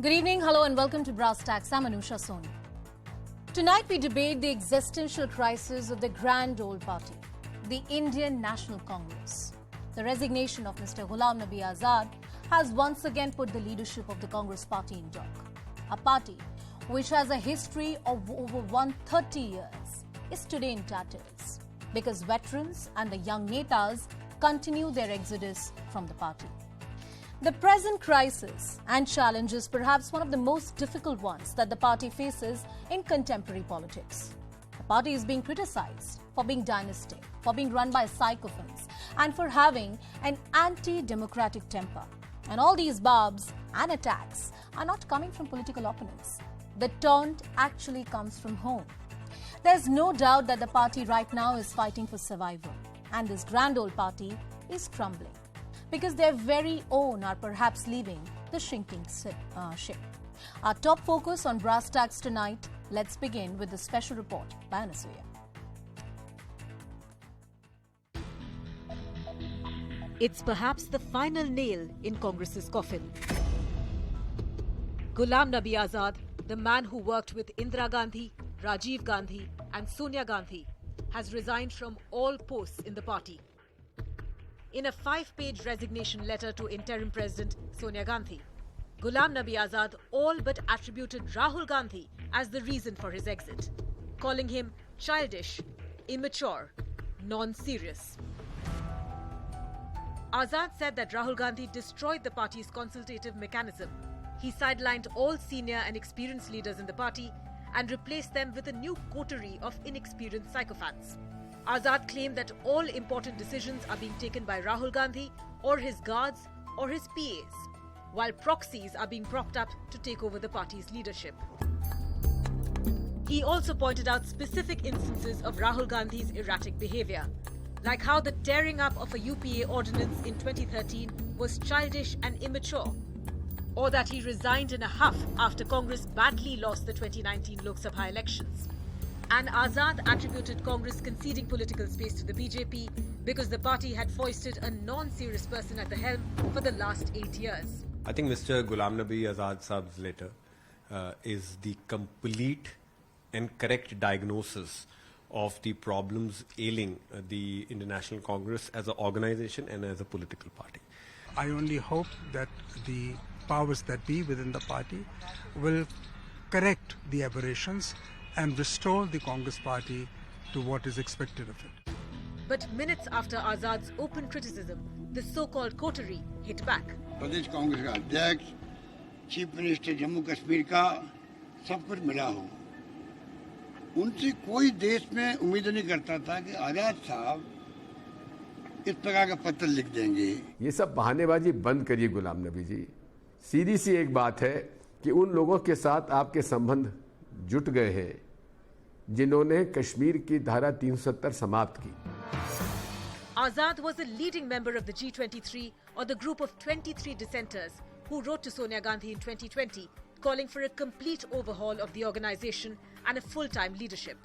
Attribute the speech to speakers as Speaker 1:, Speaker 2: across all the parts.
Speaker 1: Good evening, hello and welcome to Brass Tacks. I'm Anusha Soni. Tonight we debate the existential crisis of the grand old party, the Indian National Congress. The resignation of Mr. Ghulam Nabi Azad has once again put the leadership of the Congress party in dock. A party which has a history of over 130 years is today in tatters because veterans and the young netas continue their exodus from the party. The present crisis and challenge is perhaps one of the most difficult ones that the party faces in contemporary politics. The party is being criticized for being dynastic, for being run by sycophants, and for having an anti-democratic temper. And all these barbs and attacks are not coming from political opponents. The taunt actually comes from home. There's no doubt that the party right now is fighting for survival, and this grand old party is crumbling, because their very own are perhaps leaving the sinking ship. Our top focus on brass tacks tonight. Let's begin with the special report by Anasuya.
Speaker 2: It's perhaps the final nail in Congress's coffin. Ghulam Nabi Azad, the man who worked with Indira Gandhi, Rajiv Gandhi and Sonia Gandhi, has resigned from all posts in the party. In a 5-page resignation letter to interim President Sonia Gandhi, Ghulam Nabi Azad all but attributed Rahul Gandhi as the reason for his exit, calling him childish, immature, non-serious. Azad said that Rahul Gandhi destroyed the party's consultative mechanism. He sidelined all senior and experienced leaders in the party and replaced them with a new coterie of inexperienced sycophants. Azad claimed that all important decisions are being taken by Rahul Gandhi or his guards or his PAs, while proxies are being propped up to take over the party's leadership. He also pointed out specific instances of Rahul Gandhi's erratic behavior, like how the tearing up of a UPA ordinance in 2013 was childish and immature, or that he resigned in a huff after Congress badly lost the 2019 Lok Sabha elections. And Azad attributed Congress conceding political space to the BJP because the party had foisted a non-serious person at the helm for the last 8 years.
Speaker 3: I think Mr. Ghulam Nabi Azad Saab's letter is the complete and correct diagnosis of the problems ailing the International Congress as an organization and as a political party.
Speaker 4: I only hope that the powers that be within the party will correct the aberrations and restore the Congress party to what is expected of it.
Speaker 2: But minutes after Azad's open criticism, the so-called coterie hit back.
Speaker 5: प्रदेश कांग्रेस का अध्यक्ष, chief minister Jammu Kashmir का सब कुछ मिला हो, उनसे कोई देश में उम्मीद नहीं करता था कि आजाद साहब इस प्रकार का पत्र लिख देंगे।
Speaker 6: ये सब बहानेबाजी बंद करिए गुलाम नबी जी। सीधी सी एक बात है कि उन लोगों के साथ आपके संबंध जुट गए हैं जिन्होंने कश्मीर की धारा 370 समाप्त की।
Speaker 2: Azad was a leading member of the G23, or the group of 23 dissenters who wrote to Sonia Gandhi in 2020 calling for a complete overhaul of the organization and a full-time leadership.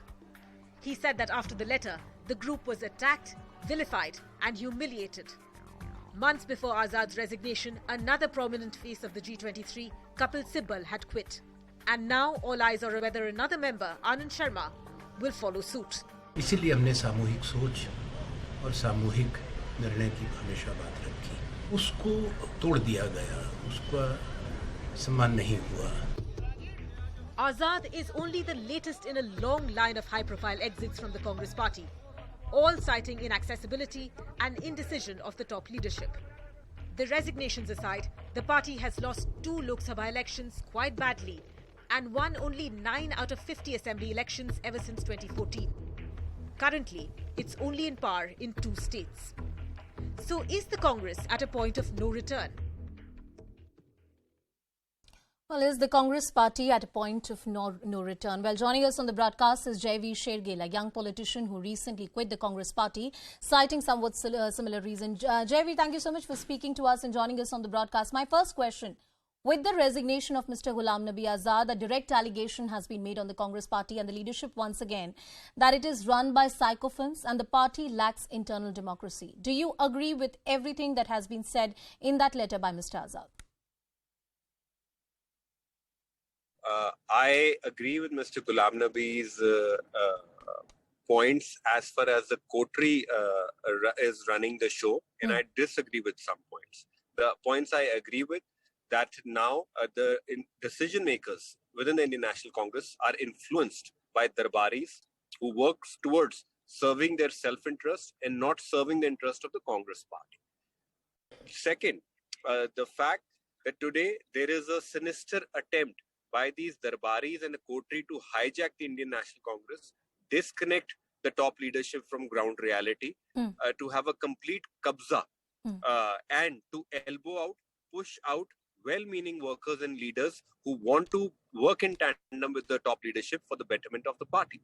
Speaker 2: He said that after the letter, the group was attacked, vilified and humiliated. Months before Azad's resignation, another prominent face of the G23, Kapil Sibal, had quit. And now all eyes are on whether another member, Anand Sharma, will follow suit.
Speaker 7: इसीलिए हमने सामूहिक सोच और सामूहिक निर्णय की हमेशा बात रखी। उसको तोड़ दिया गया, उसका सम्मान नहीं हुआ।
Speaker 2: Azad is only the latest in a long line of high-profile exits from the Congress party, all citing inaccessibility and indecision of the top leadership. The resignations aside, the party has lost 2 Lok Sabha elections quite badly and won only 9 out of 50 assembly elections ever since 2014. Currently, it's only in power in 2 states. So is the Congress at a point of no return?
Speaker 1: Well, is the Congress party at a point of no return? Well, joining us on the broadcast is Jaiveer Shergill, a young politician who recently quit the Congress party, citing somewhat similar reason. Jaiveer, thank you so much for speaking to us and joining us on the broadcast. My first question: with the resignation of Mr. Ghulam Nabi Azad, a direct allegation has been made on the Congress party and the leadership once again that it is run by sycophants and the party lacks internal democracy. Do you agree with everything that has been said in that letter by Mr. Azad?
Speaker 3: I agree with Mr. Ghulam Nabi's points as far as the coterie is running the show, and I disagree with some points. The points I agree with, that now the decision makers within the Indian National Congress are influenced by darbaris who works towards serving their self-interest and not serving the interest of the Congress party. Second, the fact that today there is a sinister attempt by these darbaris and the coterie to hijack the Indian National Congress, disconnect the top leadership from ground reality, to have a complete kabza, and to elbow out, push out well-meaning workers and leaders who want to work in tandem with the top leadership for the betterment of the party.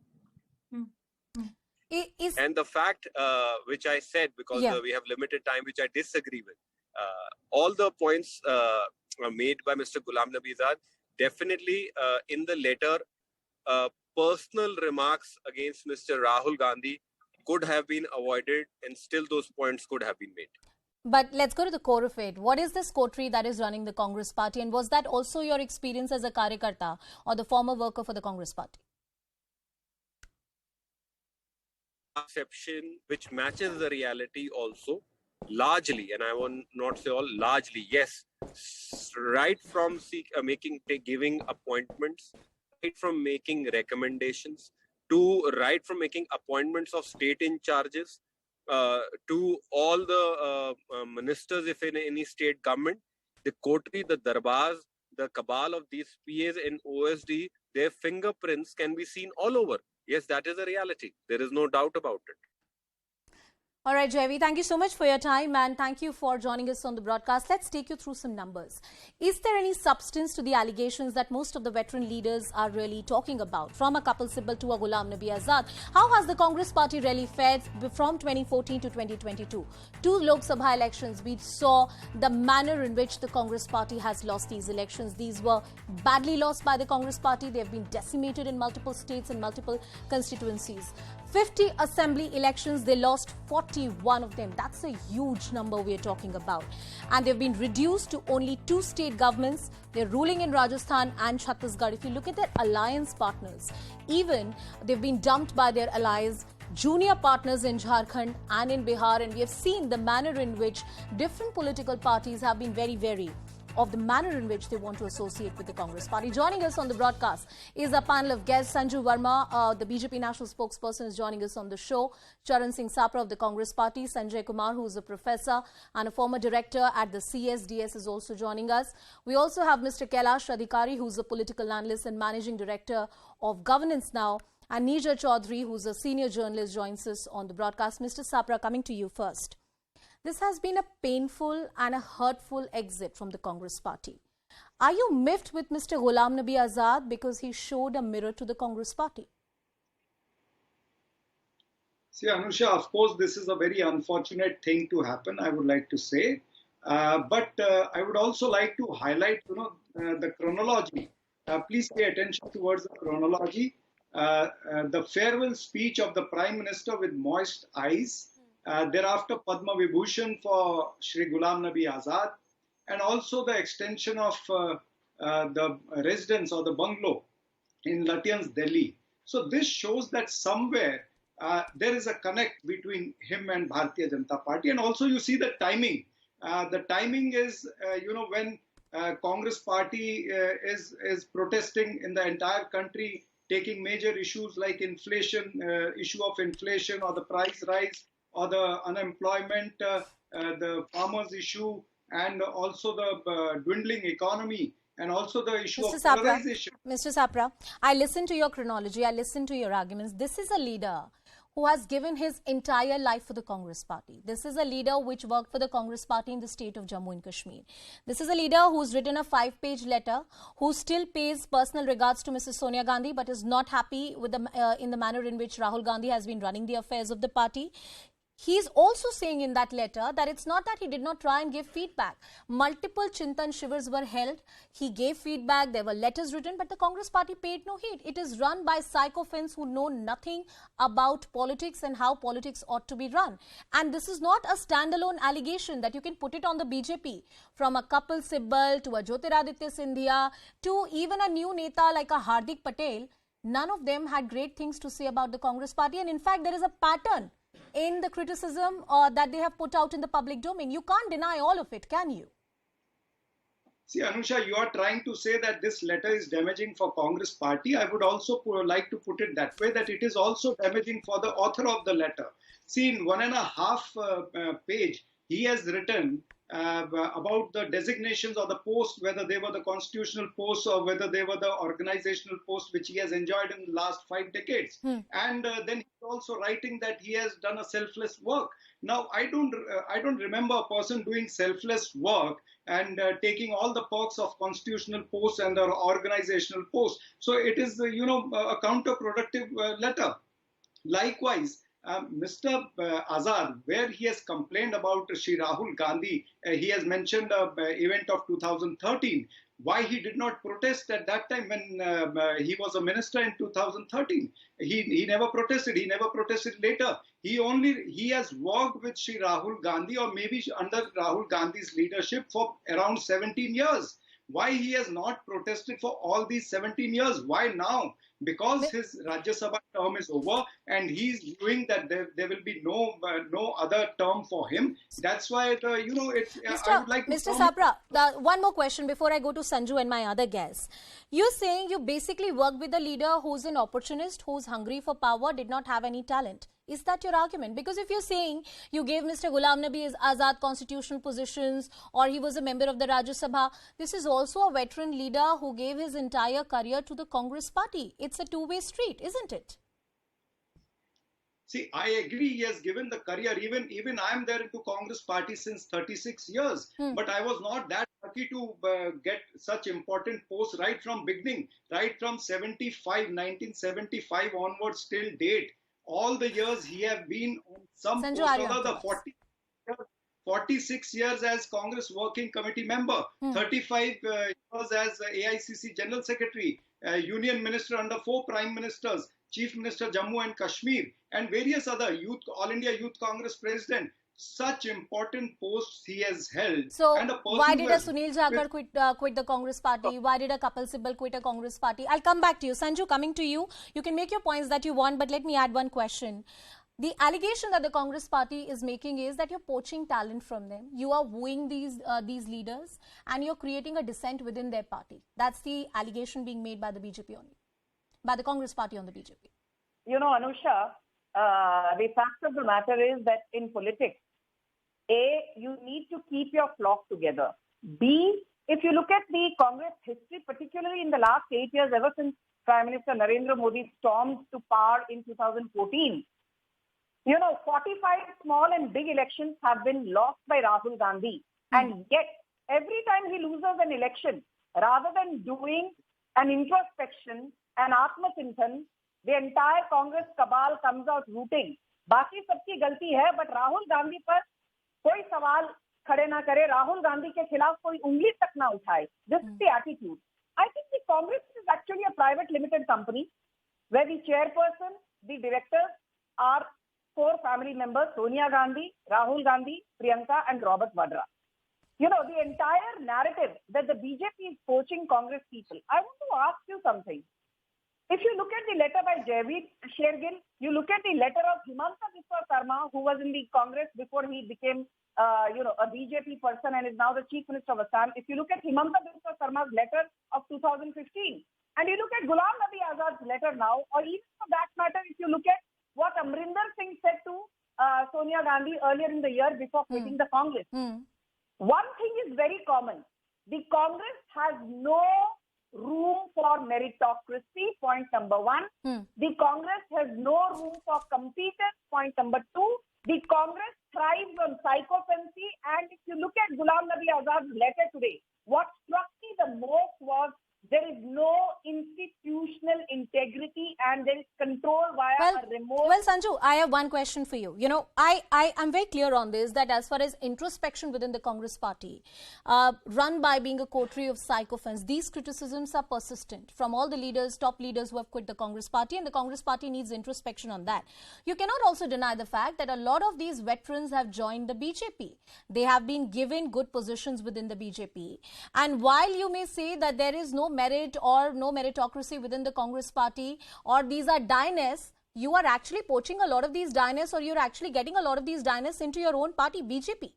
Speaker 3: And the fact which I said, because we have limited time, which I disagree with, all the points made by Mr. Ghulam Nabi Azad, definitely in the letter, personal remarks against Mr. Rahul Gandhi could have been avoided, and still those points could have been made.
Speaker 1: But let's go to the core of it. What is this coterie that is running the Congress party, and was that also your experience as a karyakarta or the former worker for the Congress party?
Speaker 3: Perception which matches the reality also, largely, and I will not say all, largely, yes, right from giving appointments, right from making recommendations, to right from making appointments of state in charges, to all the ministers, if in any state government, the coterie, the darbars, the cabal of these PAs and OSD, their fingerprints can be seen all over. Yes, that is a reality. There is no doubt about it.
Speaker 1: All right, Jaiveer, thank you so much for your time, and thank you for joining us on the broadcast. Let's take you through some numbers. Is there any substance to the allegations that most of the veteran leaders are really talking about? From a Kapil Sibal to a Ghulam Nabi Azad, how has the Congress party really fared from 2014 to 2022? Two Lok Sabha elections, we saw the manner in which the Congress party has lost these elections. These were badly lost by the Congress party. They have been decimated in multiple states and multiple constituencies. 50 assembly elections, they lost 41 of them. That's a huge number we're talking about. And they've been reduced to only 2 state governments. They're ruling in Rajasthan and Chhattisgarh. If you look at their alliance partners, even they've been dumped by their allies, junior partners in Jharkhand and in Bihar. And we have seen the manner in which different political parties have been very wary of the manner in which they want to associate with the Congress party. Joining us on the broadcast is a panel of guests. Sanju Verma, the BJP national spokesperson, is joining us on the show. Charan Singh Sapra of the Congress party. Sanjay Kumar, who is a professor and a former director at the CSDS, is also joining us. We also have Mr. Kailash Adhikari, who is a political analyst and managing director of Governance Now. And Neerja Chaudhary, who is a senior journalist, joins us on the broadcast. Mr. Sapra, coming to you first. This has been a painful and a hurtful exit from the Congress party. Are you miffed with Mr. Ghulam Nabi Azad because he showed a mirror to the Congress party?
Speaker 8: See, Anusha, of course, this is a very unfortunate thing to happen, I would like to say. But I would also like to highlight, the chronology. Please pay attention towards the chronology. The farewell speech of the Prime Minister with moist eyes. Thereafter, Padma Vibhushan for Shri Ghulam Nabi Azad, and also the extension of the residence or the bungalow in Lutyens, Delhi. So this shows that somewhere there is a connect between him and Bharatiya Janata Party. And also you see the timing. The timing is, when Congress Party is protesting in the entire country, taking major issues like inflation, issue of inflation or the price rise, or the unemployment, the farmers' issue, and also the dwindling economy, and also the issue of polarization.
Speaker 1: Mr. Sapra, I listened to your chronology, I listened to your arguments. This is a leader who has given his entire life for the Congress party. This is a leader which worked for the Congress party in the state of Jammu and Kashmir. This is a leader who's written a 5-page letter, who still pays personal regards to Mrs. Sonia Gandhi, but is not happy with in the manner in which Rahul Gandhi has been running the affairs of the party. He's also saying in that letter that it's not that he did not try and give feedback. Multiple Chintan Shivers were held. He gave feedback. There were letters written, but the Congress party paid no heed. It is run by sycophants who know nothing about politics and how politics ought to be run. And this is not a standalone allegation that you can put it on the BJP. From a Kapil Sibal to a Jyotiraditya Scindia to even a new neta like a Hardik Patel, none of them had great things to say about the Congress party. And in fact, there is a pattern in the criticism that they have put out in the public domain. You can't deny all of it, can you?
Speaker 8: See, Anusha, you are trying to say that this letter is damaging for Congress party. I would also like to put it that way, that it is also damaging for the author of the letter. See, in 1.5 page, he has written about the designations of the post, whether they were the constitutional posts or whether they were the organizational posts which he has enjoyed in the last 5 decades. And then he's also writing that he has done a selfless work. Now, I don't remember a person doing selfless work and taking all the perks of constitutional posts and organizational posts. So it is, a counterproductive letter. Likewise, Mr. Azad, where he has complained about Shri Rahul Gandhi, he has mentioned the event of 2013. Why he did not protest at that time when he was a minister in 2013? He never protested. He never protested later. He has worked with Shri Rahul Gandhi, or maybe under Rahul Gandhi's leadership, for around 17 years. Why he has not protested for all these 17 years? Why now? Because his Rajya Sabha term is over and he's viewing that there will be no other term for him. That's why, I would like to...
Speaker 1: Mr. Sabra, one more question before I go to Sanju and my other guests. You're saying you basically work with a leader who's an opportunist, who's hungry for power, did not have any talent. Is that your argument? Because if you're saying you gave Mr. Ghulam Nabi Azad constitutional positions, or he was a member of the Rajya Sabha, this is also a veteran leader who gave his entire career to the Congress party. It's a two-way street, isn't it?
Speaker 8: See, I agree he has given the career. Even I am there into Congress party since 36 years. But I was not that lucky to get such important posts right from beginning, right from 1975 onwards till date. All the years he have been on some post, the 46 years as Congress Working Committee member, 35 years as AICC General Secretary, Union Minister under 4 Prime Ministers, Chief Minister Jammu and Kashmir, and various other All India Youth Congress President. Such important posts he has held.
Speaker 1: So, why did a Sunil Jagar quit the Congress party? Why did a Kapil Sibal quit a Congress party? I'll come back to you. Sanju, coming to you. You can make your points that you want, but let me add one question. The allegation that the Congress party is making is that you're poaching talent from them. You are wooing these leaders and you're creating a dissent within their party. That's the allegation being made by the BJP only, by the Congress party on the BJP.
Speaker 9: You know, Anusha, the fact of the matter is that in politics, A, you need to keep your flock together. B, if you look at the Congress history, particularly in the last 8 years, ever since Prime Minister Narendra Modi stormed to power in 2014, 45 small and big elections have been lost by Rahul Gandhi. And yet, every time he loses an election, rather than doing an introspection, an Atma-Chintan, the entire Congress cabal comes out rooting. बाकी सबकी गलती है, but Rahul Gandhi पर कोई सवाल खड़े ना करे, राहुल गांधी के खिलाफ कोई उंगली तक ना उठाए. This is the attitude. I think the Congress is actually a private limited company where the chairperson, the directors are 4 family members: Sonia Gandhi, Rahul Gandhi, Priyanka, and Robert Vadra. The entire narrative that the BJP is poaching Congress people. I want to ask you something. If you look at the letter by Jaiveer Shergill, you look at the letter of Himanta Biswa Sarma, who was in the Congress before he became, a BJP person and is now the Chief Minister of Assam. If you look at Himanta Biswa Sarma's letter of 2015, and you look at Ghulam Nabi Azad's letter now, or even for that matter, if you look at what Amrinder Singh said to Sonia Gandhi earlier in the year before quitting the Congress, one thing is very common. The Congress has no room for meritocracy, point number 1. The Congress has no room for competence, point number 2. The Congress thrives on sycophancy, and if you look at Ghulam Nabi Azad's letter today, what struck me the most was there is no institutional integrity and there is control via a remote
Speaker 1: Sanju, I have one question for you. You know, I am very clear on this, that as far as introspection within the Congress party, run by being a coterie of sycophants, these criticisms are persistent from all the leaders, top leaders who have quit the Congress party, and the Congress party needs introspection on that. You cannot also deny the fact that a lot of these veterans have joined the BJP. They have been given good positions within the BJP. And while you may say that there is no merit or no meritocracy within the Congress party, or these are dynasts, you are actually poaching a lot of these dynasts, or you're actually getting a lot of these dynasts into your own party, BJP.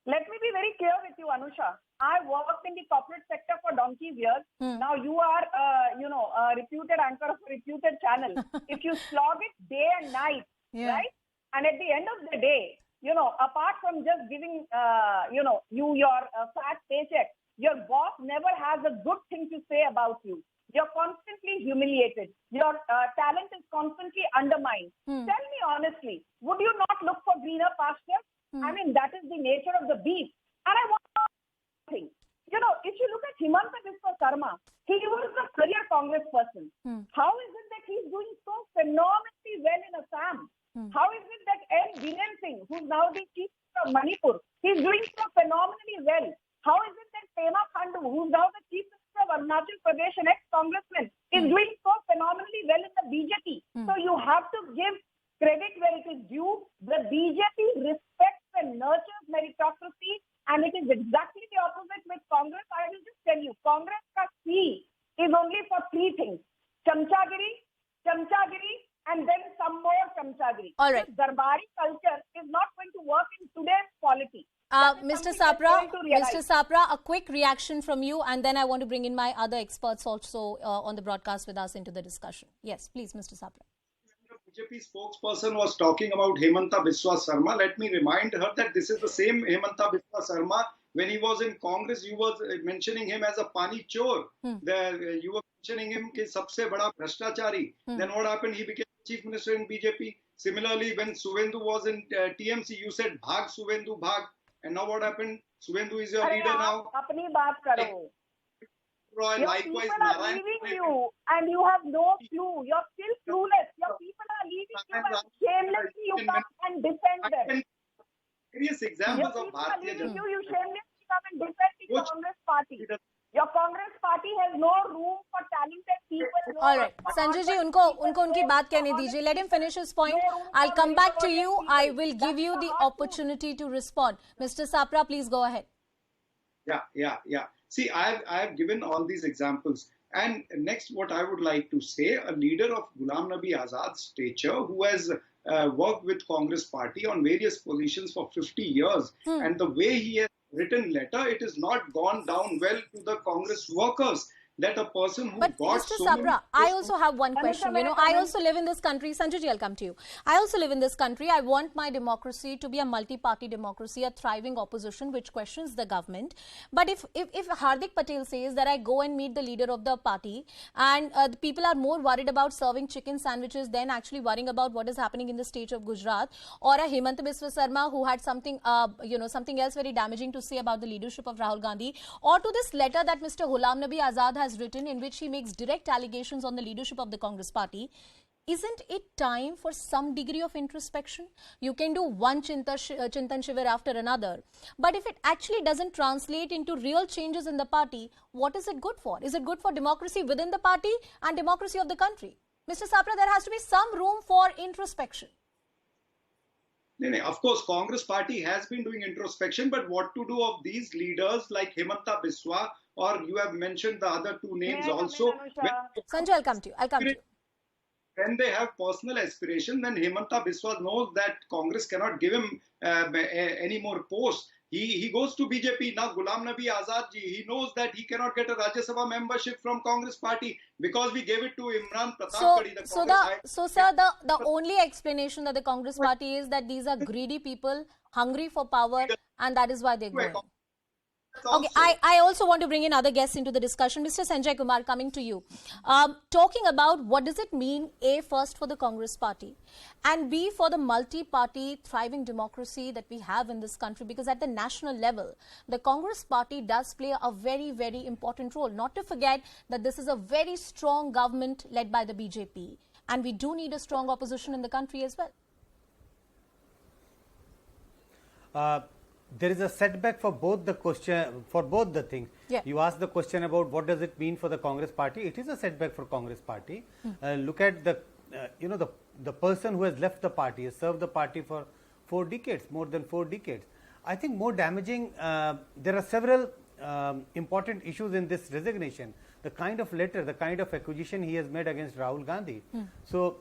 Speaker 9: Let me be very clear with you, Anusha. I worked in the corporate sector for donkey's years. Now you are, a reputed anchor of a reputed channel. If you slog it day and night, right? And at the end of the day, apart from just giving, you your fat paycheck, your boss never has a good thing to say about you. You're constantly humiliated. Your talent is constantly undermined. Tell me honestly, would you not look for greener pastures? I mean, that is the nature of the beast. And I want to know something. If you look at Himanta Biswa Sarma, he was a career Congress person. How is it that he's doing so phenomenally well in Assam? How is it that N. Biren Singh, who's now the chief of Manipur, he's doing so phenomenally well? How is it that Pema Khandu, who's now the chief of Arunachal Pradesh, an ex-congressman, is doing so phenomenally well in the BJP? So you have to give credit where it is due. The BJP respects and nurtures meritocracy, and it is exactly the opposite with Congress. I will just tell you, Congress ka C is only for three things: chamchagiri, and then some more chamchagiri.
Speaker 1: All right.
Speaker 9: This Darbari culture is not going to work in today's polity.
Speaker 1: Mr. Sapra, a quick reaction from you, and then I want to bring in my other experts also on the broadcast with us into the discussion. Yes, please, Mr. Sapra.
Speaker 8: The BJP spokesperson was talking about Himanta Biswa Sarma. Let me remind her that this is the same Himanta Biswa Sarma. When he was in Congress, you were mentioning him as a pani chor. You were mentioning him as sabse bada bhrashtachari. Then what happened? He became chief minister in BJP. Similarly, when Suvendu was in TMC, you said bhag Suvendu bhag. And now what happened? Suvendu is your leader now.
Speaker 9: Apni baat karo. Your
Speaker 8: Likewise,
Speaker 9: people are leaving you and you have no clue. You're still clueless. Your people are leaving you and shamelessly you come and defend them.
Speaker 8: Various examples
Speaker 9: Your
Speaker 8: of
Speaker 9: people are
Speaker 8: Bharatiya
Speaker 9: leaving
Speaker 8: Janata.
Speaker 9: you shamelessly come and defend the Congress party. Your Congress party has no room for talented people.
Speaker 1: All right, Sanjay ji, unko unki baat कहने दीजिए. Let him finish his point. I'll come back to you. I will give you the opportunity to respond. Mr. Sapra, please go ahead.
Speaker 8: Yeah. See, I have given all these examples. And next, what I would like to say, a leader of Ghulam Nabi Azad's stature, who has worked with Congress party on various positions for 50 years, and the way he has written letter, it has not gone down well to the Congress workers. That a person who
Speaker 1: But
Speaker 8: got
Speaker 1: Mr.
Speaker 8: so
Speaker 1: Sapra,
Speaker 8: many...
Speaker 1: I also have one question. I also live in this country. Sanjay ji, I'll come to you. I also live in this country. I want my democracy to be a multi-party democracy, a thriving opposition which questions the government. But if Hardik Patel says that I go and meet the leader of the party and the people are more worried about serving chicken sandwiches than actually worrying about what is happening in the state of Gujarat, or a Himanta Biswa Sarma who had something, something else very damaging to say about the leadership of Rahul Gandhi, or to this letter that Mr. Ghulam Nabi Azad has written in which he makes direct allegations on the leadership of the Congress party, isn't it time for some degree of introspection? You can do one Chintan Shivir after another, but if it actually doesn't translate into real changes in the party, what is it good for? Is it good for democracy within the party and democracy of the country? Mr. Sapra, there has to be some room for introspection.
Speaker 8: Of course, Congress party has been doing introspection, but what to do of these leaders like Himanta Biswa, or you have mentioned the other two names also.
Speaker 1: Sanjay, I'll come to you.
Speaker 8: When they have personal aspiration, then Himanta Biswa knows that Congress cannot give him any more posts. He goes to BJP. Now Ghulam Nabi Azad ji, he knows that he cannot get a Rajya Sabha membership from Congress party because we gave it to Imran Pratap.
Speaker 1: Sir, the only explanation that the Congress party is that these are greedy people, hungry for power, and that is why they're going. Okay, I also want to bring in other guests into the discussion. Mr. Sanjay Kumar, coming to you. Talking about what does it mean, A, first for the Congress party, and B, for the multi-party thriving democracy that we have in this country, because at the national level, the Congress party does play a very, very important role. Not to forget that this is a very strong government led by the BJP. and we do need a strong opposition in the country as well.
Speaker 10: There is a setback for both the question, for both the things.
Speaker 1: Yeah.
Speaker 10: You asked the question about what does it mean for the Congress party. It is a setback for Congress party. Look at the, the person who has left the party, has served the party for 4 decades, more than 4 decades. I think more damaging, there are several important issues in this resignation. The kind of letter, the kind of accusation he has made against Rahul Gandhi. So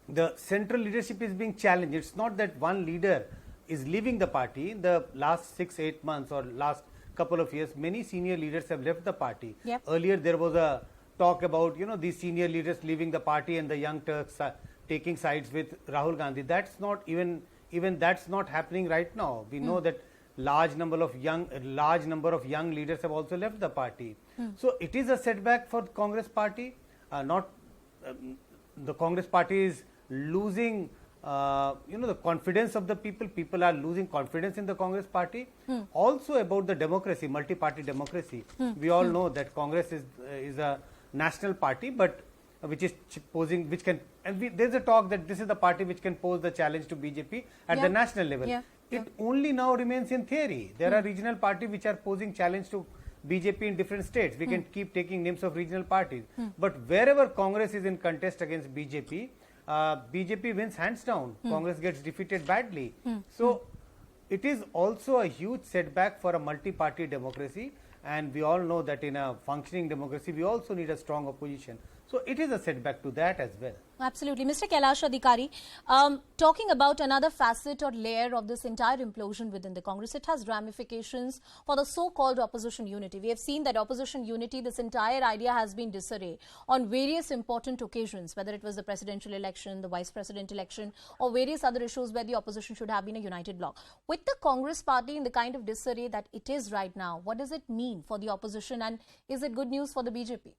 Speaker 10: the central leadership is being challenged. It's not that one leader is leaving the party. In the last 6-8 months or last couple of years, many senior leaders have left the party.
Speaker 1: Yep.
Speaker 10: Earlier there was a talk about these senior leaders leaving the party and the young Turks taking sides with Rahul Gandhi. That's not even that's not happening right now. We know that large number of young leaders have also left the party. So it is a setback for the Congress party. The Congress party is losing the confidence of the people. People are losing confidence in the Congress party. Also about the democracy, multi-party democracy. We all know that Congress is a national party, but which is posing, which can, there's a talk that this is the party which can pose the challenge to BJP at the national level. It only now remains in theory. There are regional parties which are posing challenge to BJP in different states. We can keep taking names of regional parties. But wherever Congress is in contest against BJP, BJP wins hands down. Congress gets defeated badly. So it is also a huge setback for a multi-party democracy, and we all know that in a functioning democracy we also need a strong opposition. So it is a setback to that as well.
Speaker 1: Absolutely. Mr. Kailash Adhikari, talking about another facet or layer of this entire implosion within the Congress, it has ramifications for the so-called opposition unity. We have seen that opposition unity, this entire idea has been disarray on various important occasions, whether it was the presidential election, the vice president election, or various other issues where the opposition should have been a united bloc. With the Congress party in the kind of disarray that it is right now, what does it mean for the opposition, and is it good news for the BJP?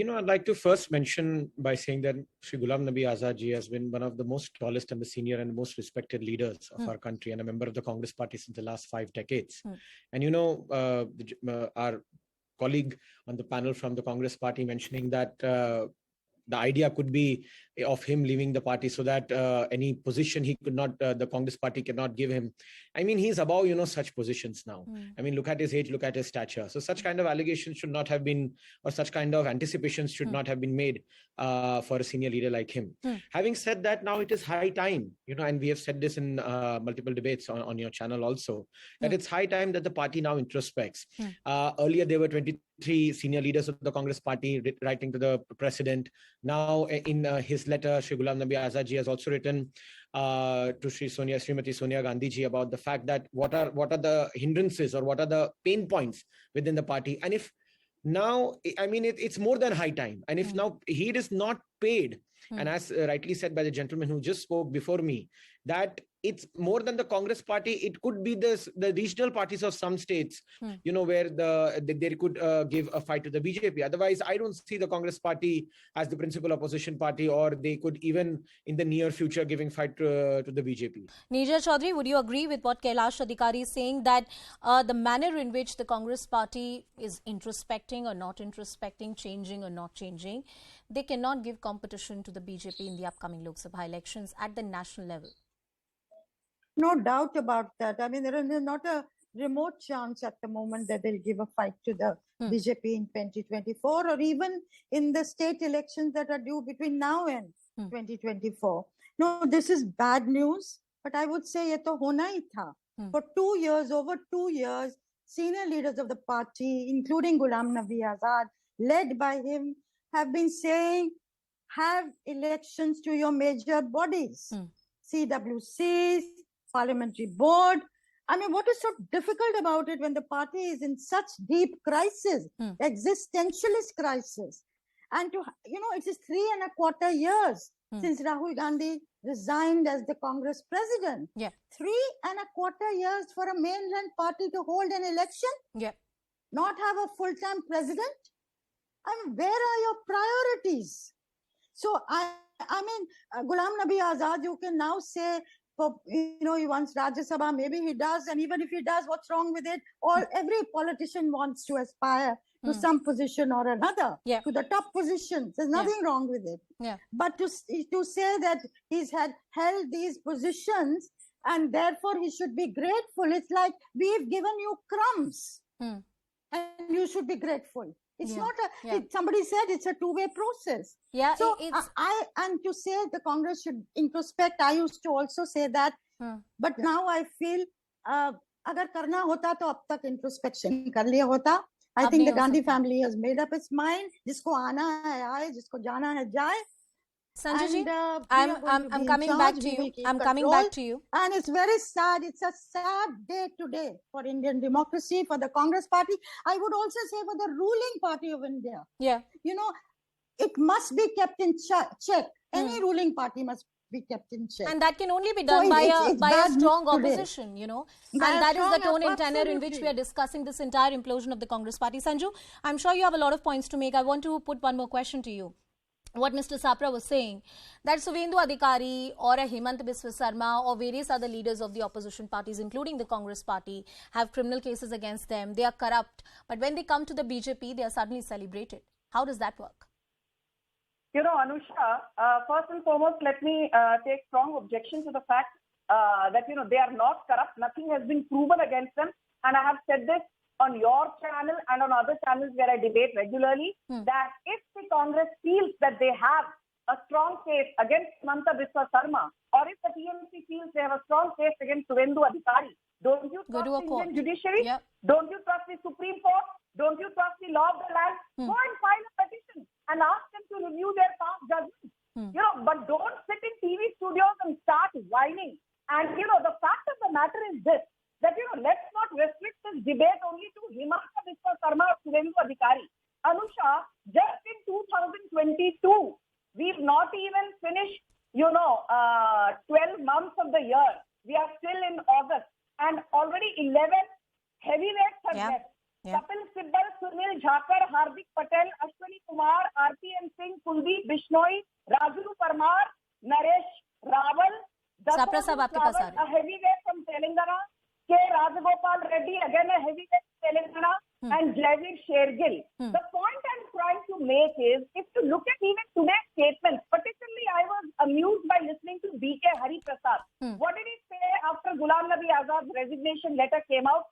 Speaker 11: I'd like to first mention by saying that Shri Ghulam Nabi Azad ji has been one of the most tallest and the senior and most respected leaders of our country, and a member of the Congress party since the last 5 decades. And our colleague on the panel from the Congress party mentioning that the idea could be of him leaving the party so that any position he could not, the Congress party cannot give him. I mean, he's above, such positions now. I mean, look at his age, look at his stature. So such kind of allegations should not have been, or such kind of anticipations should not have been made for a senior leader like him. Having said that, now it is high time, and we have said this in multiple debates on your channel also, that it's high time that the party now introspects. Earlier, there were 23 senior leaders of the Congress party writing to the president. Now, in his letter, Shri Ghulam Nabi Azad ji has also written to Srimati Sonia Gandhi ji about the fact that what are the hindrances or what are the pain points within the party. And if now, I mean, it's more than high time. And if now he is not paid, and as rightly said by the gentleman who just spoke before me, that it's more than the Congress party, it could be the regional parties of some states, where they could give a fight to the BJP. Otherwise, I don't see the Congress party as the principal opposition party, or they could even in the near future giving fight to the BJP.
Speaker 1: Neerja Chaudhary, would you agree with what Kailash Adhikari is saying, that the manner in which the Congress party is introspecting or not introspecting, changing or not changing, they cannot give competition to the BJP in the upcoming Lok Sabha elections at the national level?
Speaker 12: No doubt about that. I mean, there is not a remote chance at the moment that they'll give a fight to the BJP in 2024, or even in the state elections that are due between now and 2024. No, this is bad news, but I would say ye to hona hi tha. For 2 years, over 2 years, senior leaders of the party, including Ghulam Nabi Azad, led by him, have been saying, have elections to your major bodies, CWCs, parliamentary board. I mean, what is so difficult about it when the party is in such deep crisis, existentialist crisis? And to, it is 3.25 years since Rahul Gandhi resigned as the Congress president. 3.25 years for a mainland party to hold an election? Not have a full-time president? I mean, where are your priorities? So, I mean, Ghulam Nabi Azad, you can now say, he wants Rajya Sabha, maybe he does, and even if he does, what's wrong with it? Or every politician wants to aspire to some position or another,
Speaker 1: Yeah.
Speaker 12: to the top positions. There's nothing wrong with it.
Speaker 1: Yeah.
Speaker 12: But to say that he's held these positions and therefore he should be grateful, it's like we've given you crumbs and you should be grateful. It's not somebody said it's a two-way process.
Speaker 1: Yeah.
Speaker 12: So and to say the Congress should introspect, I used to also say that, but now I feel agar karna hota to ab tak introspection kar liya hota. I think the Gandhi family has made up its mind. Jisko aana hai aaye, jisko jana hai jaye.
Speaker 1: Sanjay ji, I'm coming back to you. I'm coming back to you.
Speaker 12: And it's very sad. It's a sad day today for Indian democracy, for the Congress party. I would also say for the ruling party of India.
Speaker 1: Yeah.
Speaker 12: You know, it must be kept in check. Any ruling party must be kept in check.
Speaker 1: And that can only be done by a strong opposition, you know. And that is the tone and tenor in which we are discussing this entire implosion of the Congress party. Sanju, I'm sure you have a lot of points to make. I want to put one more question to you. What Mr. Sapra was saying, that Suvendu Adhikari or a Hemant Biswa Sarma or various other leaders of the opposition parties, including the Congress party, have criminal cases against them. They are corrupt. But when they come to the BJP, they are suddenly celebrated. How does that work?
Speaker 9: You know, Anusha, first and foremost, let me take strong objection to the fact that, you know, they are not corrupt. Nothing has been proven against them. And I have said this on your channel and on other channels where I debate regularly, that if the Congress feels that they have a strong case against Hemanta Biswa Sarma, or if the TMC feels they have a strong case against Suvendu Adhikari, don't you trust the Indian judiciary?
Speaker 1: Yep.
Speaker 9: Don't you trust the Supreme Court? Don't you trust the law of the land? Go and file a petition and ask them to review their past judgments. You know, but don't sit in TV studios and start whining. And, you know, the fact of the matter is this, that, you know, let's not restrict this debate only to Hemanta Biswa Sarma or Suvendu Adhikari. Anusha, just in 2022, we've not even finished, you know, 12 months of the year. We are still in August, and already 11 heavyweights have left. Kapil Sibal, Sunil Jhakar, Hardik Patel, Ashwani Kumar, RPN Singh, Kuldeep Bishnoi, Raju Parmar, Naresh Rawal,
Speaker 1: Sapra Sahab, aapke paas aa rahe.
Speaker 9: A heavyweight from Telangana, K. Rajagopal Reddy, again a heavyweight Telangana, and Jaiveer Shergill. The point I'm trying to make is, if you look at even today's statements, particularly I was amused by listening to B.K. Hari Prasad. What did he say after Ghulam Nabi Azad's resignation letter came out?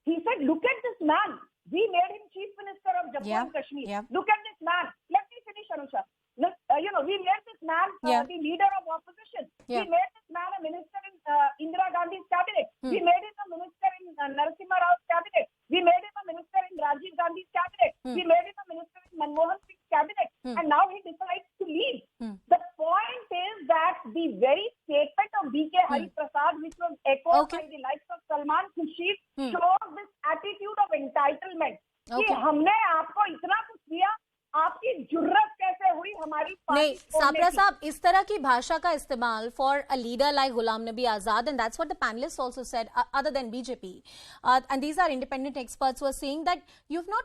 Speaker 9: He said, look at this man. We made him Chief Minister of Jammu and Kashmir. Look at this man. Let me finish, Anusha. Look, you know, we made this man the leader of opposition. We made this man a minister in Indira Gandhi's cabinet. We made him a minister in Narasimha Rao's cabinet. We made him a minister in Rajiv Gandhi's cabinet. We made him a minister in Manmohan Singh's cabinet. And now he decides to leave. The point is that the very statement of B.K. Hari Prasad, which was echoed by the likes of Salman Khurshid, shows this attitude of entitlement. कि हमने आपको इतना कुछ दिया, आपकी जुर्रत कैसे हुई हमारी
Speaker 1: नहीं, सापरा साहब, इस तरह की भाषा का इस्तेमाल for a leader like Ghulam Nabi Azad, and that's what the panelists also said, other than BJP, and these are independent experts who are saying that you've not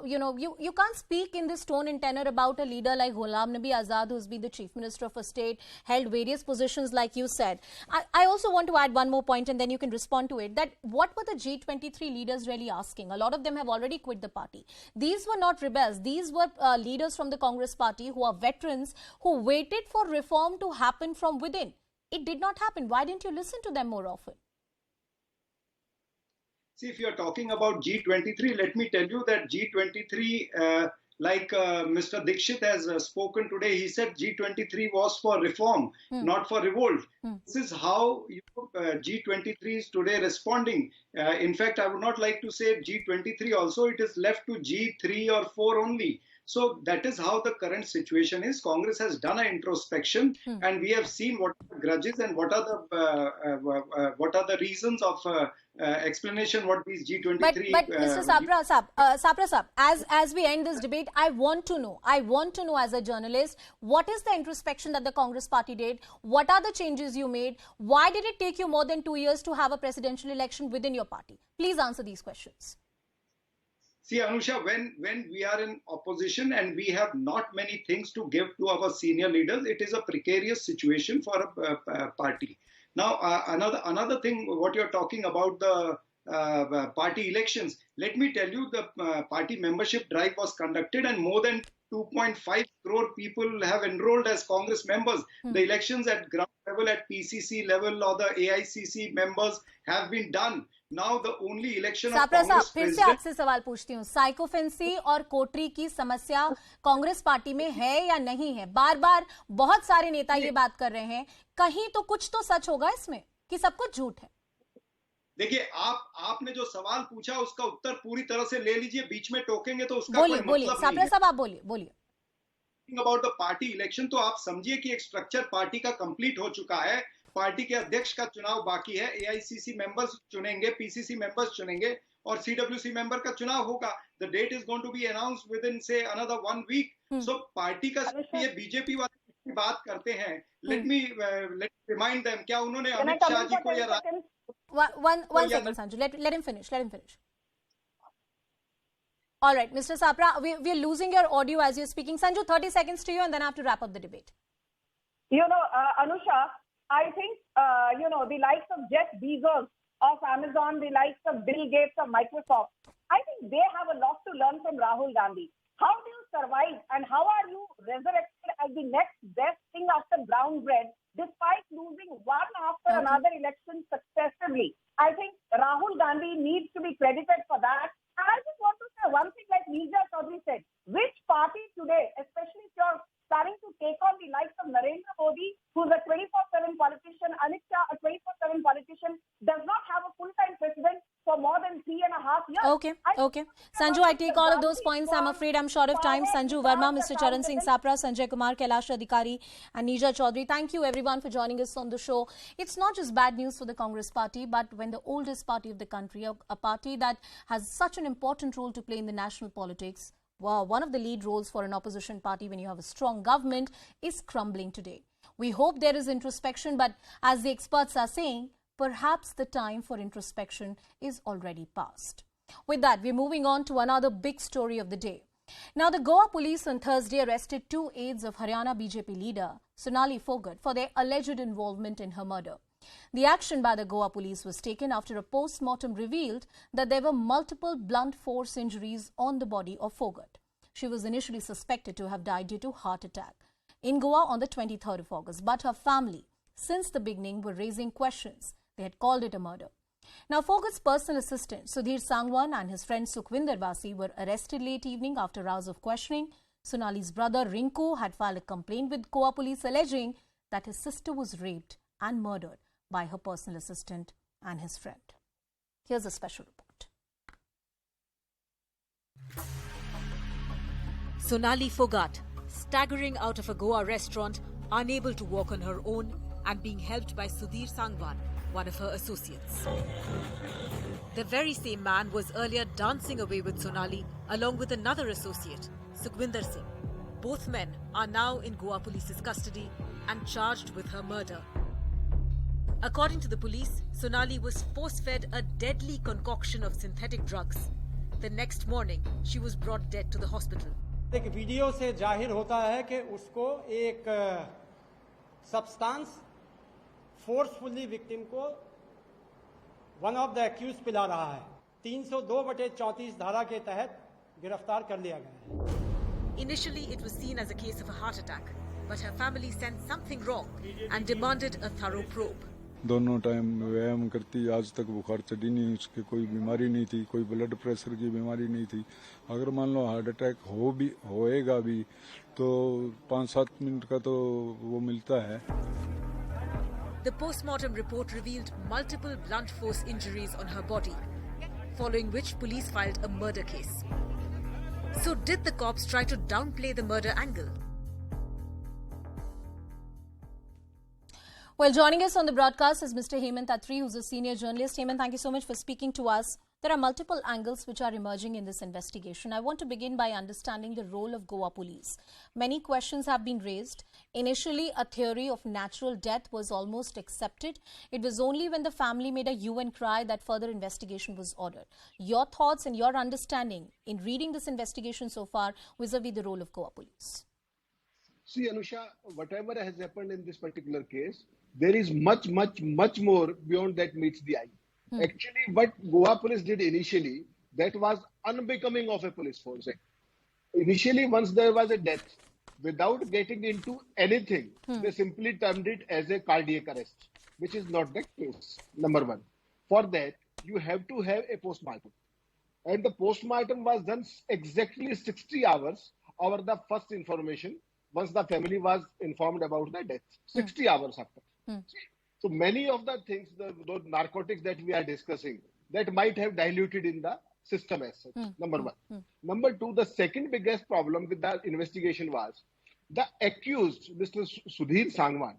Speaker 1: you can't speak in this tone and tenor about a leader like Ghulam Nabi Azad, who's been the Chief Minister of a state, held various positions like you said. I also want to add one more point and then you can respond to it, that what were the G23 leaders really asking? A lot of them have already quit the party. These were not rebels, these were leaders from the Congress party who are veterans who waited for reform to happen from within. It did not happen. Why didn't you listen to them more often?
Speaker 8: See, if you're talking about G23, let me tell you that G23, like Mr. Dixit has spoken today, he said G23 was for reform, not for revolt. This is how G23 is today responding. In fact, I would not like to say G23 also. It is left to G3 or 4 only. So that is how the current situation is. Congress has done an introspection, and we have seen what are the grudges and what are the reasons of explanation what these G23.
Speaker 1: But Mr. Sapra Sahab, as we end this debate, I want to know as a journalist, what is the introspection that the Congress party did? What are the changes you made? Why did it take you more than 2 years to have a presidential election within your party? Please answer these questions.
Speaker 8: See, Anusha, when we are in opposition and we have not many things to give to our senior leaders, it is a precarious situation for a party. Now, another thing, what you're talking about, the party elections. Let me tell you, the party membership drive was conducted and more than 2.5 crore people have enrolled as Congress members. The elections at ground level, at PCC level or the AICC members have been done. Now the only election of
Speaker 1: Sapra साहब,
Speaker 8: Congress
Speaker 1: फिर से
Speaker 8: president.
Speaker 1: आपसे सवाल पूछती हूँ, sycophancy और कोटरी की समस्या कांग्रेस पार्टी में है या नहीं है? बार बार बहुत सारे नेता ये बात कर रहे हैं, कहीं तो कुछ तो सच होगा इसमें कि सब कुछ झूठ है?
Speaker 8: देखिए, आपने जो सवाल पूछा उसका उत्तर पूरी तरह से ले लीजिए, बीच में टोकेंगे तो उसका
Speaker 1: बोलिए
Speaker 8: कोई
Speaker 1: बोलिए
Speaker 8: मतलब
Speaker 1: सापरा
Speaker 8: नहीं
Speaker 1: साहब, आप बोलिए.
Speaker 8: अबाउट द पार्टी इलेक्शन, तो आप समझिए कि एक स्ट्रक्चर पार्टी का कंप्लीट हो चुका है. पार्टी के अध्यक्ष का चुनाव बाकी है, एआईसीसी मेंबर्स चुनेंगे, पीसीसी मेंबर्स चुनेंगे और सीडब्ल्यूसी मेंबर का चुनाव होगा. The date is going to be announced within say another 1 week. So party का ये बीजेपी वाले की बात करते हैं. लेट रिमाइंड देम, क्या उन्होंने अमित शाह जी को या
Speaker 1: One second, Sanju. Let him finish. All right, Mr. Sapra, we are losing your audio as you're speaking. Sanju, 30 seconds to you, and then I have to wrap up the debate.
Speaker 9: Anusha, I think, the likes of Jeff Bezos of Amazon, the likes of Bill Gates of Microsoft, I think they have a lot to learn from Rahul Gandhi. How do you survive and how are you resurrected as the next best thing after brown bread despite losing one after another election successively? I think Rahul Gandhi needs to be credited for that. And I just want to say one thing, like Neerja Chaudhary said, which party today, especially if you're starting to take on the likes of Narendra Modi, who's a 24/7 politician, Amit Shah, a 24/7 politician, does not have a full-time president for more than 3.5 years.
Speaker 1: Okay. Sanju, I take all of those points. I'm afraid I'm short of time. Sanju Verma, Mr. Charan Singh Sapra, Sanjay Kumar, Kailash Adhikari and Neerja Chaudhary. Thank you everyone for joining us on the show. It's not just bad news for the Congress party, but when the oldest party of the country, a party that has such an important role to play in the national politics, one of the lead roles for an opposition party when you have a strong government, is crumbling today. We hope there is introspection, but as the experts are saying, perhaps the time for introspection is already past. With that, we're moving on to another big story of the day. Now, the Goa police on Thursday arrested 2 aides of Haryana BJP leader Sonali Phogat for their alleged involvement in her murder. The action by the Goa police was taken after a post-mortem revealed that there were multiple blunt force injuries on the body of Phogat. She was initially suspected to have died due to heart attack in Goa on the 23rd of August, but her family, since the beginning, were raising questions. They had called it a murder. Now, Phogat's personal assistant, Sudhir Sangwan, and his friend Sukhvinder Vasi were arrested late evening after hours of questioning. Sonali's brother, Rinku, had filed a complaint with Goa police alleging that his sister was raped and murdered by her personal assistant and his friend. Here's a special report.
Speaker 2: Sonali Phogat, staggering out of a Goa restaurant, unable to walk on her own and being helped by Sudhir Sangwan, one of her associates. The very same man was earlier dancing away with Sonali along with another associate, Sukhvinder Singh. Both men are now in Goa police's custody and charged with her murder. According to the police, Sonali was force-fed a deadly concoction of synthetic drugs. The next morning, she was brought dead to the hospital.
Speaker 13: एक video से जाहिर होता है कि उसको एक substance forcefully victim को one of the accused पिला रहा है. 302/34 धारा के तहत गिरफ्तार कर लिया गया है.
Speaker 2: Initially, it was seen as a case of a heart attack, but her family sensed something wrong and demanded a thorough probe.
Speaker 14: दोनों टाइम व्यायाम करती, आज तक बुखार चढ़ी नहीं, उसके कोई बीमारी नहीं थी, कोई ब्लड प्रेशर की बीमारी नहीं थी. अगर मान लो हार्ट अटैक होएगा भी तो 5-7 मिनट का तो वो मिलता है.
Speaker 2: The post-mortem report revealed multiple blunt force injuries on her body, following which police filed a murder case. So did the cops try to downplay the murder angle?
Speaker 1: Well, joining us on the broadcast is Mr. Hemant Attri, who's a senior journalist. Hemant, thank you so much for speaking to us. There are multiple angles which are emerging in this investigation. I want to begin by understanding the role of Goa police. Many questions have been raised. Initially, a theory of natural death was almost accepted. It was only when the family made a hue and cry that further investigation was ordered. Your thoughts and your understanding in reading this investigation so far vis-a-vis the role of Goa police?
Speaker 15: See, Anusha, whatever has happened in this particular case, there is much more beyond that meets the eye. Actually, what Goa police did initially, that was unbecoming of a police force. Initially, once there was a death, without getting into anything, they simply termed it as a cardiac arrest, which is not the case, number one. For that, you have to have a postmortem. And the postmortem was done exactly 60 hours over the first information, once the family was informed about the death. 60 hours after. So many of the things, those narcotics that we are discussing, that might have diluted in the system as such, number one. Number two, the second biggest problem with the investigation was the accused, Mr. Sudhir Sangwan,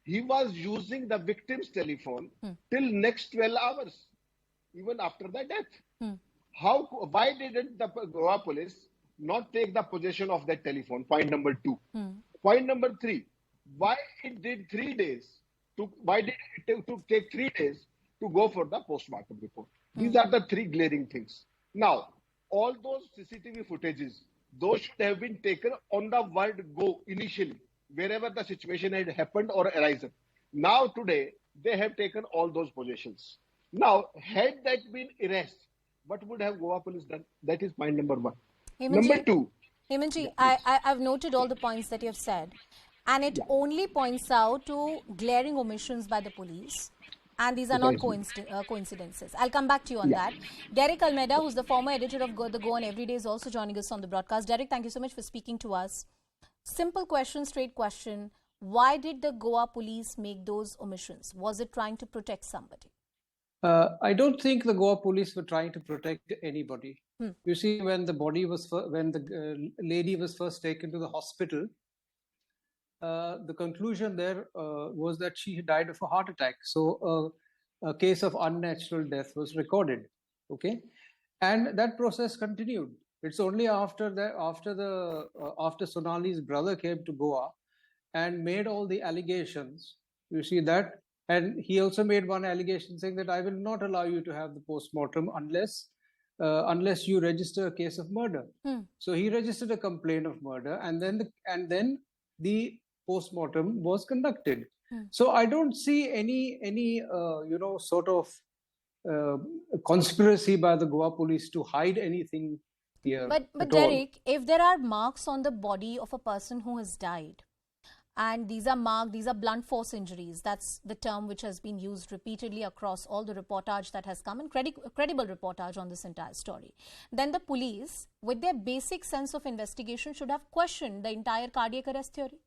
Speaker 15: he was using the victim's telephone till next 12 hours, even after the death. Why didn't the Goa police not take the possession of that telephone? Point number two. Point number three, why it did 3 days? Why did it take 3 days to go for the postmortem report? These are the three glaring things. Now, all those CCTV footages, those should have been taken on the word go initially, wherever the situation had happened or arisen. Now, today, they have taken all those possessions. Now, had that been erased, what would have Goa police done? That is point number one. Number two.
Speaker 1: Hemanji, I've noted all the points that you have said, and it only points out to glaring omissions by the police. And these are not coincidences. I'll come back to you on that. Derek Almeida, who's the former editor of The Go on Everyday, is also joining us on the broadcast. Derek, thank you so much for speaking to us. Simple question, straight question. Why did the Goa police make those omissions? Was it trying to protect somebody?
Speaker 16: I don't think the Goa police were trying to protect anybody. You see, when the body was, when the lady was first taken to the hospital, the conclusion there was that she died of a heart attack. So a case of unnatural death was recorded. Okay, and that process continued. It's only after Sonali's brother came to Goa and made all the allegations. You see that, and he also made one allegation saying that I will not allow you to have the post-mortem unless you register a case of murder. So he registered a complaint of murder, and then the post-mortem was conducted. So I don't see any sort of conspiracy by the Goa police to hide anything here.
Speaker 1: But Derek, if there are marks on the body of a person who has died, and these are blunt force injuries, that's the term which has been used repeatedly across all the reportage that has come, and credible reportage on this entire story, then the police, with their basic sense of investigation, should have questioned the entire cardiac arrest theory.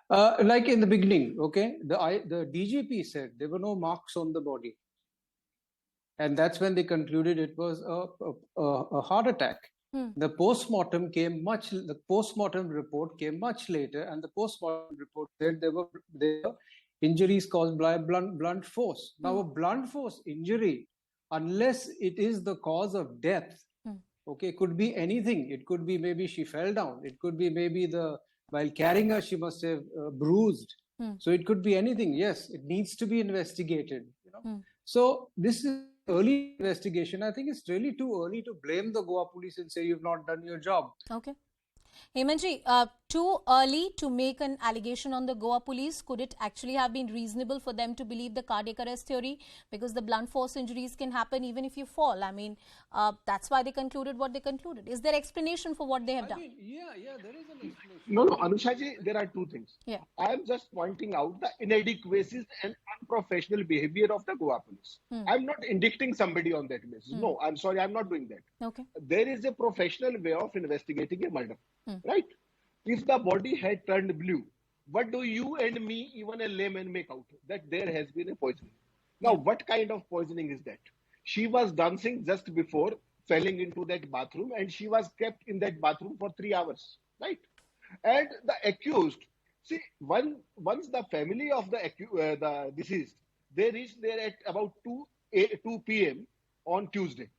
Speaker 16: Like in the beginning, okay, the DGP said there were no marks on the body, and that's when they concluded it was a heart attack. The post-mortem report came much later, and the post-mortem report said there were injuries caused by blunt force. Now, a blunt force injury, unless it is the cause of death, okay, it could be anything. It could be maybe she fell down. It could be maybe while carrying her, she must have bruised. So it could be anything. Yes, it needs to be investigated. So this is early investigation. I think it's really too early to blame the Goa police and say you've not done your job.
Speaker 1: Okay. Hemanji, too early to make an allegation on the Goa police. Could it actually have been reasonable for them to believe the cardiac arrest theory? Because the blunt force injuries can happen even if you fall. I mean, that's why they concluded what they concluded. Is there explanation for what they have done?
Speaker 16: Yeah, there is an explanation.
Speaker 15: No, Anushaji, there are two things. I am just pointing out the inadequacies and unprofessional behavior of the Goa police. I'm not indicting somebody on that basis. No, I'm sorry, I'm not doing that.
Speaker 1: Okay.
Speaker 15: There is a professional way of investigating a murder. Right? If the body had turned blue, what do you and me, even a layman, make out? That there has been a poisoning. Now, what kind of poisoning is that? She was dancing just before falling into that bathroom, and she was kept in that bathroom for 3 hours. Right? And the accused, see, once the family of the deceased, they reached there at about 2 p.m. on Tuesday.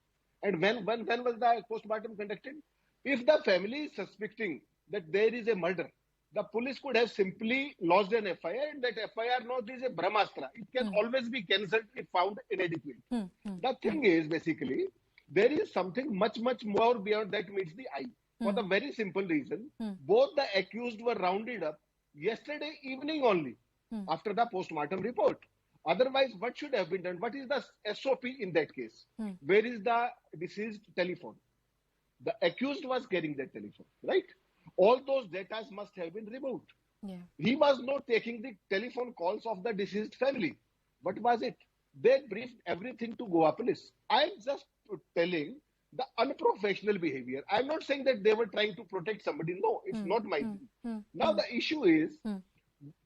Speaker 15: And when was the postmortem conducted? If the family is suspecting that there is a murder, the police could have simply lodged an FIR, and that FIR not is a Brahmastra. It can always be cancelled if found inadequate. The thing is, basically, there is something much more beyond that meets the eye. For the very simple reason, both the accused were rounded up yesterday evening only after the postmortem report. Otherwise, what should have been done? What is the SOP in that case? Where is the deceased telephone? The accused was carrying that telephone, right? All those data must have been removed.
Speaker 1: Yeah.
Speaker 15: He was not taking the telephone calls of the deceased family. What was it? They briefed everything to Goa police. I'm just telling the unprofessional behavior. I'm not saying that they were trying to protect somebody. No, it's not my thing. Now the issue is,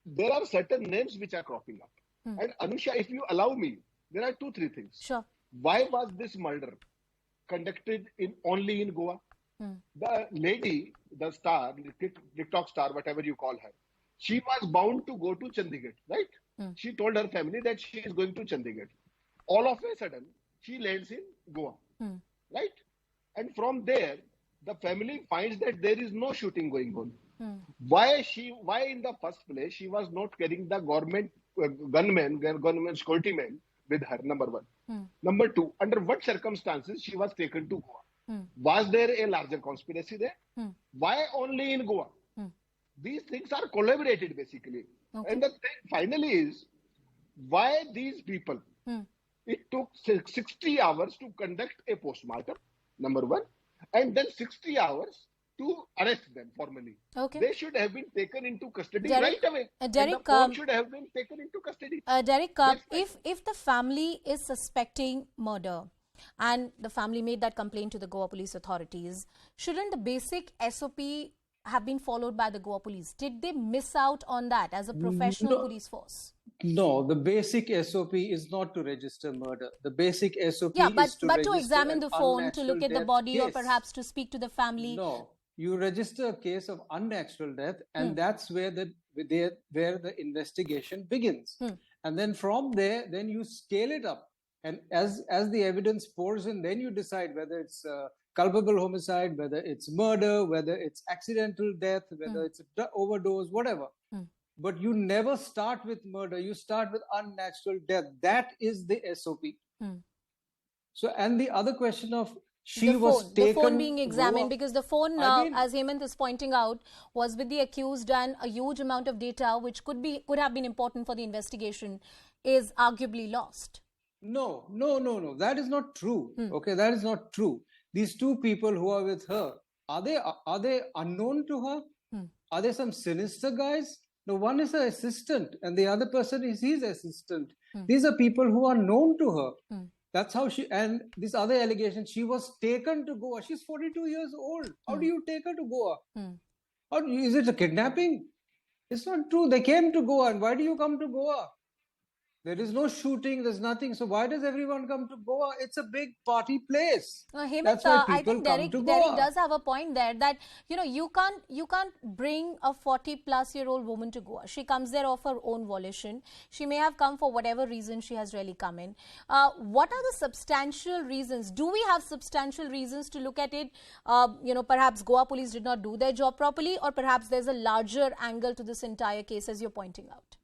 Speaker 15: there are certain names which are cropping up. And Anusha, if you allow me, there are 2-3 things.
Speaker 1: Sure.
Speaker 15: Why was this murder conducted only in Goa? The lady, the star, the TikTok star, whatever you call her, she was bound to go to Chandigarh, right? She told her family that she is going to Chandigarh. All of a sudden, she lands in Goa, right? And from there, the family finds that there is no shooting going on. Why in the first place she was not carrying the government government security men with her? Number one. Number two, under what circumstances she was taken to Goa? Was there a larger conspiracy there? Why only in Goa? These things are collaborated basically.
Speaker 1: Okay.
Speaker 15: And the thing finally is, why these people? It took 60 hours to conduct a postmortem, number one, and then 60 hours to arrest them formally.
Speaker 1: Okay.
Speaker 15: They should have been taken into custody
Speaker 1: Derek,
Speaker 15: right away.
Speaker 1: Derek,
Speaker 15: and the phone should have been taken into custody.
Speaker 1: Derek, if the family is suspecting murder and the family made that complaint to the Goa police authorities, shouldn't the basic SOP have been followed by the Goa police? Did they miss out on that as a professional police force?
Speaker 16: No, the basic SOP is not to register murder. The basic SOP
Speaker 1: is
Speaker 16: to
Speaker 1: to examine the phone, to look at the body,
Speaker 16: case.
Speaker 1: or perhaps to speak to the family.
Speaker 16: No, you register a case of unnatural death, and that's where the investigation begins. And then from there, then you scale it up. And as the evidence pours in, then you decide whether it's culpable homicide, whether it's murder, whether it's accidental death, whether it's overdose, whatever. But you never start with murder. You start with unnatural death. That is the SOP. So, and the other question of
Speaker 1: the phone being examined, because the phone, as Hemant is pointing out, was with the accused, and a huge amount of data which could have been important for the investigation is arguably lost.
Speaker 16: No. That is not true. Okay, that is not true. These two people who are with her, are they unknown to her? Are they some sinister guys? No, one is her assistant and the other person is his assistant. These are people who are known to her. That's how and this other allegation, she was taken to Goa. She's 42 years old. How do you take her to Goa? Is it a kidnapping? It's not true. They came to Goa. And why do you come to Goa? There is no shooting, there's nothing. So why does everyone come to Goa? It's a big party place.
Speaker 1: Hemant, I think Derek does have a point there that, you can't bring a 40-plus-year-old woman to Goa. She comes there of her own volition. She may have come for whatever reason she has really come in. What are the substantial reasons? Do we have substantial reasons to look at it? Perhaps Goa police did not do their job properly, or perhaps there's a larger angle to this entire case, as you're pointing out.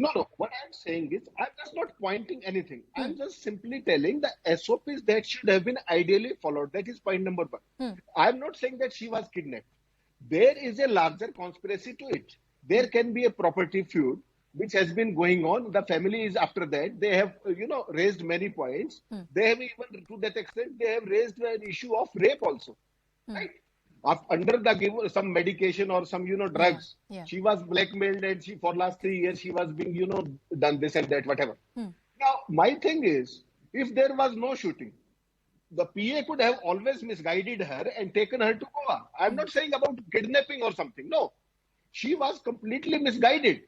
Speaker 15: No. What I'm saying is, I'm just not pointing anything. I'm just simply telling the SOPs that should have been ideally followed. That is point number one. I'm not saying that she was kidnapped. There is a larger conspiracy to it. There can be a property feud which has been going on. The family is after that. They have, raised many points. They have even, to that extent, they have raised an issue of rape also. Right? Under some medication or some drugs, she was blackmailed, and for last 3 years she was being done this and that, whatever. Now my thing is, if there was no shooting, the PA could have always misguided her and taken her to Goa. I'm not saying about kidnapping or something. No, she was completely misguided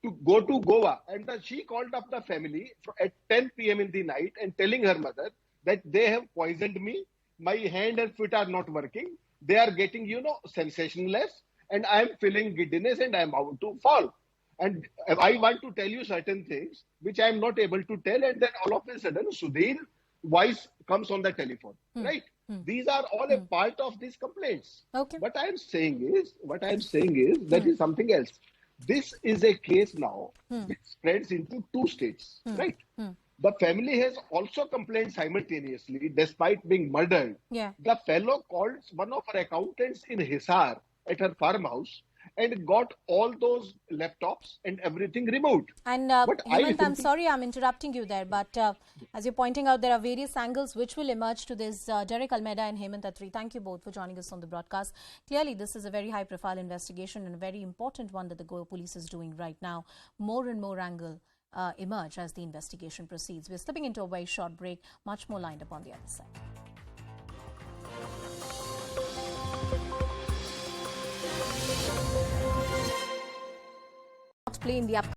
Speaker 15: to go to Goa, and she called up the family at 10 p.m. in the night and telling her mother that they have poisoned me, my hand and foot are not working. They are getting, sensationless, and I am feeling giddiness and I am about to fall. And I want to tell you certain things which I am not able to tell, and then all of a sudden, Sudhir voice comes on the telephone, right? These are all a part of these complaints.
Speaker 1: Okay.
Speaker 15: What I am saying is that is something else. This is a case now which spreads into 2 states, right? The family has also complained simultaneously, despite being murdered.
Speaker 1: Yeah.
Speaker 15: The fellow called one of her accountants in Hisar at her farmhouse and got all those laptops and everything removed.
Speaker 1: And
Speaker 15: But
Speaker 1: Hemant, I'm sorry I'm interrupting you there, but as you're pointing out, there are various angles which will emerge to this. Derek Almeida and Hemant Attri, thank you both for joining us on the broadcast. Clearly, this is a very high-profile investigation and a very important one that the Goa police is doing right now. More and more angle emerge as the investigation proceeds. We're slipping into a very short break, much more lined up on the other side. Play in the